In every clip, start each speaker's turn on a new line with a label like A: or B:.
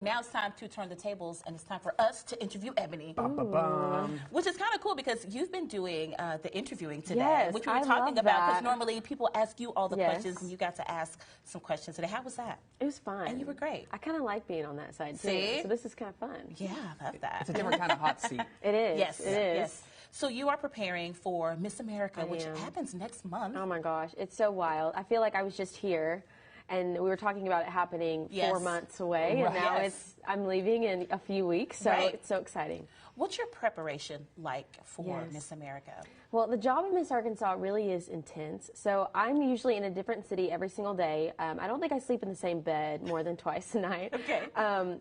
A: Now it's time to turn the tables, and it's time for us to interview Ebony. Which is kind of cool because you've been doing the interviewing today,
B: Yes,
A: which we were
B: I
A: talking
B: love
A: about, because
B: that.
A: normally people ask you all the
B: Yes.
A: questions, and you got to ask some questions today. How was that?
B: It was fun.
A: And you were great.
B: I kind of like being on that side, too.
A: See?
B: So this is kind of fun.
A: Yeah, I love that.
C: It's a different kind of hot seat.
B: It is.
A: Yes,
B: It is.
A: yes. So you are preparing for Miss America, which
B: am.
A: happens next month.
B: Oh, my gosh. It's so wild. I feel like I was just here, and we were talking about it happening 4 months away, and now I'm leaving in a few weeks, so it's so exciting.
A: What's your preparation like for Miss America?
B: Well, the job in Miss Arkansas really is intense. So I'm usually in a different city every single day. I don't think I sleep in the same bed more than twice a night.
A: Okay.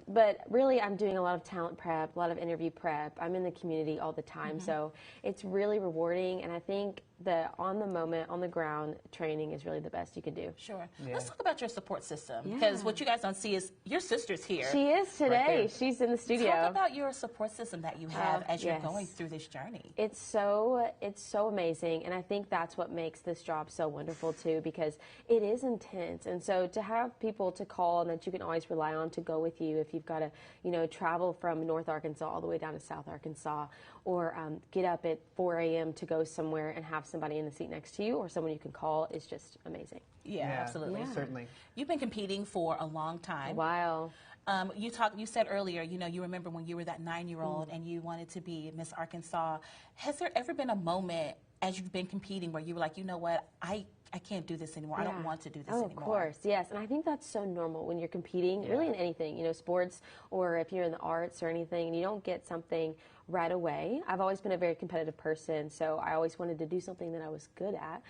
B: But really, I'm doing a lot of talent prep, a lot of interview prep. I'm in the community all the time. So it's really rewarding. And I think the on-the-moment, on-the-ground training is really the best you can do.
A: Sure. Let's talk about your support system, because what you guys don't see is your sister's here.
B: She is today.
C: Right
B: She's in the studio.
A: Talk about your support system that you have as you're going through this journey.
B: It's so amazing, and I think that's what makes this job so wonderful too, because it is intense. And so to have people to call and that you can always rely on to go with you if you've got to, travel from North Arkansas all the way down to South Arkansas, or get up at 4 a.m. to go somewhere and have somebody in the seat next to you or someone you can call is just amazing.
A: Yeah, absolutely.
C: Certainly.
A: You've been competing for a long time.
B: Wow.
A: You said earlier, you remember when you were that 9-year-old and you wanted to be Miss Arkansas. Has there ever been a moment as you've been competing where you were like, you know what, I can't do this anymore. I don't want to do this anymore.
B: Of course, yes. And I think that's so normal when you're competing, really in anything, sports, or if you're in the arts or anything, and you don't get something right away. I've always been a very competitive person, so I always wanted to do something that I was good at.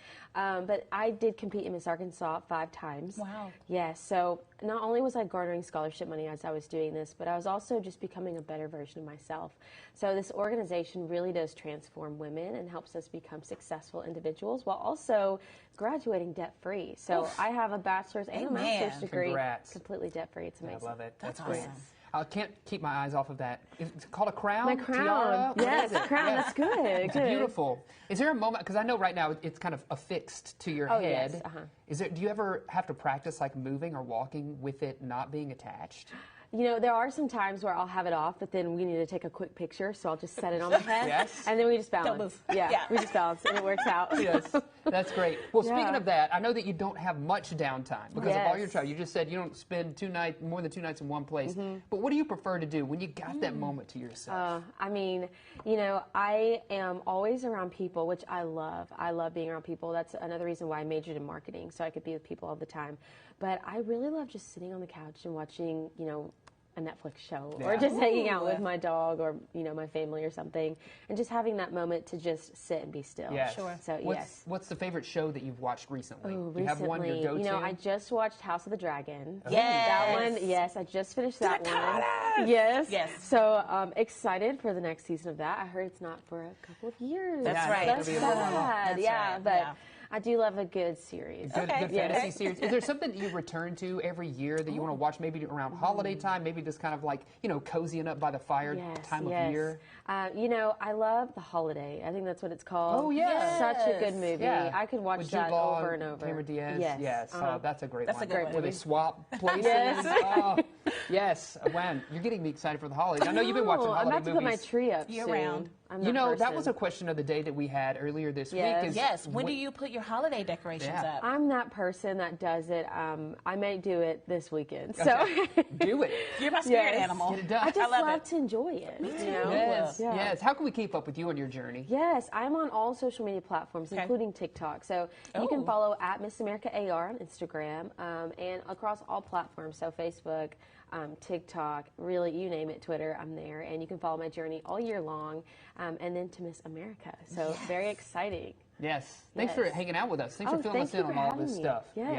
B: But I did compete in Miss Arkansas 5 times.
A: Wow.
B: Yes, so not only was I garnering scholarship money as I was doing this, but I was also just becoming a better version of myself. So this organization really does transform women and helps us become successful individuals while also graduating debt-free. So I have a bachelor's and a master's degree.
C: Congrats.
B: Completely debt-free. It's amazing.
C: I love it.
A: That's
C: great.
A: awesome.
C: I can't keep my eyes off of that. It's called a crown?
B: My crown.
C: Tiara?
B: Yes, a crown. That's good.
C: It's beautiful. Is there a moment, because I know right now it's kind of affixed to your head.
B: Yes.
C: Do you ever have to practice like moving or walking with it not being attached?
B: There are some times where I'll have it off, but then we need to take a quick picture, so I'll just set it on my head, and then we just balance.
A: Don't move.
B: Yeah, we just balance, and it works out.
C: Yes, that's great. Well, speaking of that, I know that you don't have much downtime because of all your travel. You just said you don't spend more than 2 nights in one place. But what do you prefer to do when you got that moment to yourself?
B: I mean, I am always around people, which I love. I love being around people. That's another reason why I majored in marketing, so I could be with people all the time. But I really love just sitting on the couch and watching, a Netflix show, or just hanging out with my dog, or my family or something, and just having that moment to just sit and be still.
C: Yes.
A: Sure.
B: So
C: What's the favorite show that you've watched recently?
B: Oh,
C: Do you have one your go-to?
B: I just watched House of the Dragon.
A: Yes.
B: That one. Yes, I just finished that one. Yes.
A: Yes.
B: So excited for the next season of that. I heard it's not for a couple of years.
A: That's right.
B: That's
A: It'll be
B: sad.
A: That's
B: yeah,
A: right.
B: but I do love a good series.
C: Good fantasy series. Is there something that you return to every year that you want to watch, maybe around holiday time, maybe just kind of like, cozying up by the fire time of year?
B: I love The Holiday. I think that's what it's called.
C: Oh, yeah.
B: Such a good movie.
C: Yeah.
B: I could watch
C: With
B: that
C: Jude Law
B: over and over.
C: Cameron Diaz.
B: Yes.
C: Oh, that's a great one.
A: That's a good one.
C: Where they swap places.
B: Yes.
C: Oh, yes. Wow, you're getting me excited for the holidays. I know you've been watching holiday movies.
B: I'm about to put my tree up
A: year-round.
C: That was a question of the day that we had earlier this week.
A: Yes. When do you put your holiday decorations up?
B: I'm that person that does it. I may do it this weekend. So
C: do it.
A: You're my spirit animal.
C: Get it done.
B: I just
A: love
B: love to enjoy it.
A: Me too.
C: Yes. How can we keep up with you on your journey?
B: Yes, I'm on all social media platforms, including TikTok. So you can follow at Miss America AR on Instagram, and across all platforms. So Facebook, TikTok, really, you name it, Twitter, I'm there. And you can follow my journey all year long, and then to Miss America. So very exciting.
C: Yes. Thanks for hanging out with us. Thanks for filling us in on all this stuff.
B: Yes.